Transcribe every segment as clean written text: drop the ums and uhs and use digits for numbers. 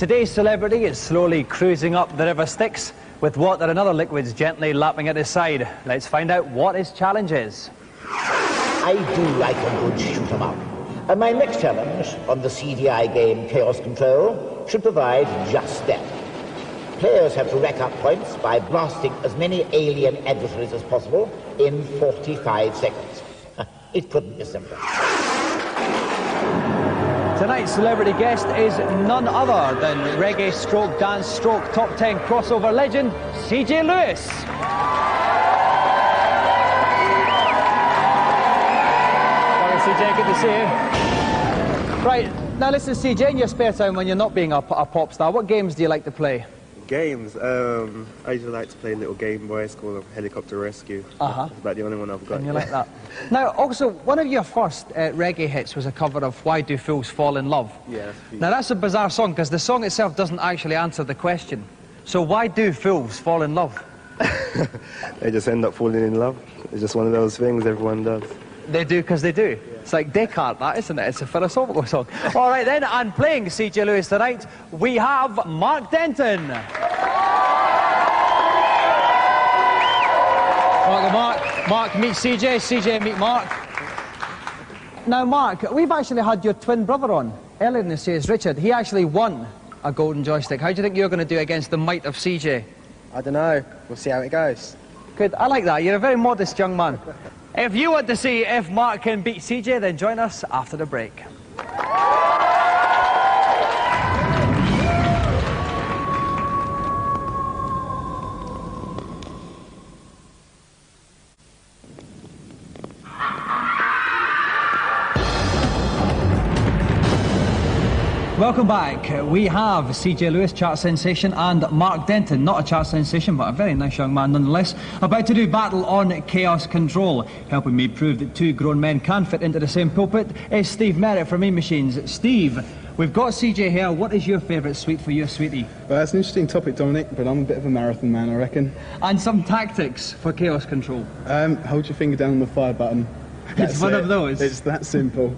Today's celebrity is slowly cruising up the River Styx with water and other liquids gently lapping at his side. Let's find out what his challenge is. I do like a good shoot-'em-up. And my next challenge on the CDI game Chaos Control should provide just that. Players have to rack up points by blasting as many alien adversaries as possible in 45 seconds. It couldn't be simpler. Tonight's celebrity guest is none other than reggae stroke dance stroke top 10 crossover legend CJ Lewis. CJ, good to see you. Right, now listen, CJ, in your spare time when you're not being a pop star, what games do you like to play? Games? I usually like to play a little Game Boy. It's called Helicopter Rescue. That's about the only one I've got. And you like that? Now, also, one of your first reggae hits was a cover of Why Do Fools Fall in Love? Yeah. Now, that's a bizarre song, because the song itself doesn't actually answer the question. So why do fools fall in love? They just end up falling in love. It's just one of those things everyone does. They do because they do. Yeah. It's like Descartes, that, isn't it? It's a philosophical song. All right, then, and playing CJ Lewis tonight, we have Mark Denton. Welcome, Mark, meet CJ. CJ, meet Mark. Now, Mark, we've actually had your twin brother on earlier in the series, Richard. He actually won a golden joystick. How do you think you're going to do against the might of CJ? I don't know. We'll see how it goes. Good. I like that. You're a very modest young man. If you want to see if Mark can beat CJ, then join us after the break. Welcome back. We have CJ Lewis, chart sensation, and Mark Denton, not a chart sensation, but a very nice young man nonetheless, about to do battle on Chaos Control. Helping me prove that two grown men can fit into the same pulpit is Steve Merritt from Mean Machines. Steve, we've got CJ here. What is your favourite sweet for you, sweetie? Well, that's an interesting topic, Dominic, but I'm a bit of a marathon man, I reckon. And some tactics for Chaos Control. Hold your finger down on the fire button. It's one of those. It's that simple.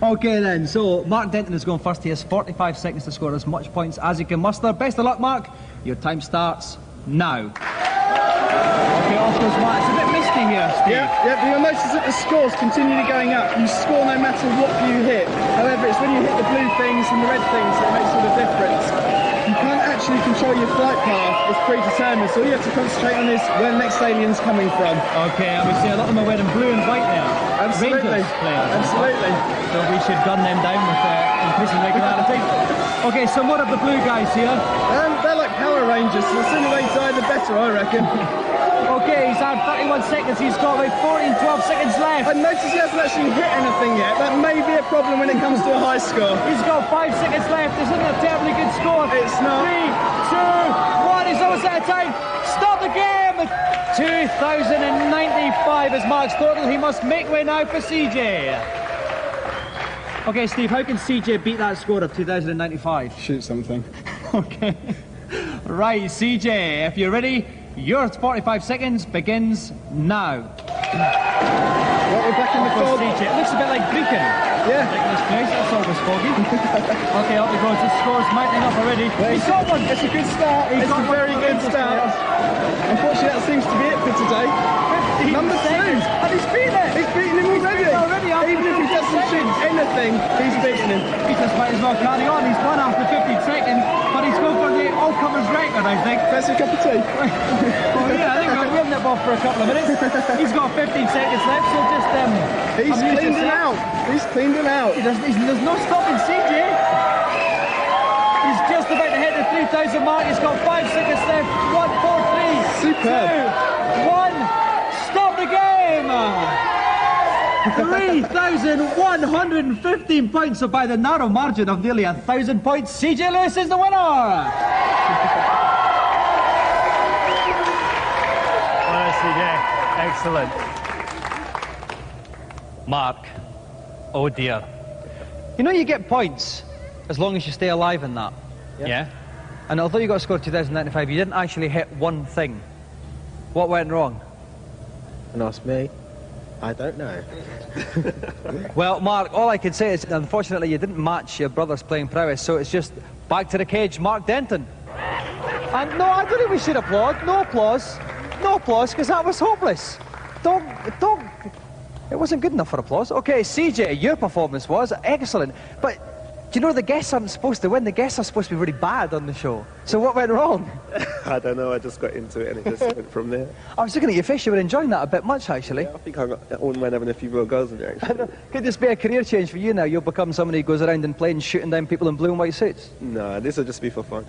Okay then, so Mark Denton is going first. He has 45 seconds to score as much points as he can muster. Best of luck, Mark. Your time starts now. Okay, off goes Mark. It's a bit misty here, Steve. Yeah, but you'll notice that the scores continually going up. You score no matter what you hit. However, it's when you hit the blue things and the red things that makes all the difference. You can't actually control your flight path. It's predetermined, so all you have to concentrate on is where the next alien's coming from. Okay, and we see a lot of them are wearing blue and white there. Absolutely. Rangers players. Absolutely. So we should gun them down with increasing regularity. Okay, so what of the blue guys here? They're like Power Rangers, so the sooner they die, the better, I reckon. Okay, he's had 31 seconds. He's got about 14, 12 seconds left. I notice he hasn't actually hit anything yet. That may be a problem when it comes to a high score. He's got 5 seconds left. This isn't a terribly good score. It's not. 3, 2, 1. He's almost out of time. Stop the game. 2,095 is Mark's total. He must make way now for CJ. Okay, Steve, how can CJ beat that score of 2,095? Shoot something. Okay. Right, CJ, if you're ready, your 45 seconds begins now. Well, we're back in the fog. CJ. It looks a bit like Beacon. Yeah. Nicholas Place, that's always foggy. Okay, up he goes. The score's mounting up already. He's got one. It's a good start. It's a very good start. Unfortunately, that seems to be it for today. Number 2. And he's beaten it. He's beaten him already. Even if he doesn't shoot anything, he's beaten him. He just might as well carry on. He's won after 15 seconds, but he's going for the all-comers record, I think. That's a cup of tea. Well, yeah, I think we'll nip off for a couple of minutes. He's got 15 seconds left, so just He's cleaned him out. He's cleaned him out. There's no stopping CJ. He's just about to hit the 3,000 mark. He's got 5 seconds left. 1, 4, 3, Superb. 2, 1. Stop the game. 3,115 points, so by the narrow margin of nearly 1,000 points, CJ Lewis is the winner. Well, CJ, excellent. Mark, oh dear. You know you get points as long as you stay alive in that. Yeah? And although you got a score of 2,095, you didn't actually hit one thing. What went wrong? And ask me. I don't know. Well, Mark, all I can say is, unfortunately, you didn't match your brother's playing prowess, so it's just Back to the cage, Mark Denton. And no, I don't think we should applaud. No applause. No applause, because that was hopeless. Don't. It wasn't good enough for applause. Okay, CJ, your performance was excellent. But do you know the guests aren't supposed to win? The guests are supposed to be really bad on the show. So what went wrong? I don't know, I just got into it and it just went from there. I was looking at your face, you were enjoying that a bit much, actually. Yeah, I think I wouldn't mind having a few real girls in there, actually. Could this be a career change for you now? You'll become somebody who goes around in planes shooting down people in blue and white suits? No, this will just be for fun.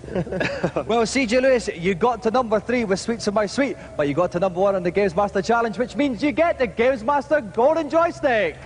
Well, CJ Lewis, you got to number 3 with Sweets in My Sweet, but you got to number 1 on the GamesMaster Challenge, which means you get the GamesMaster Golden Joystick.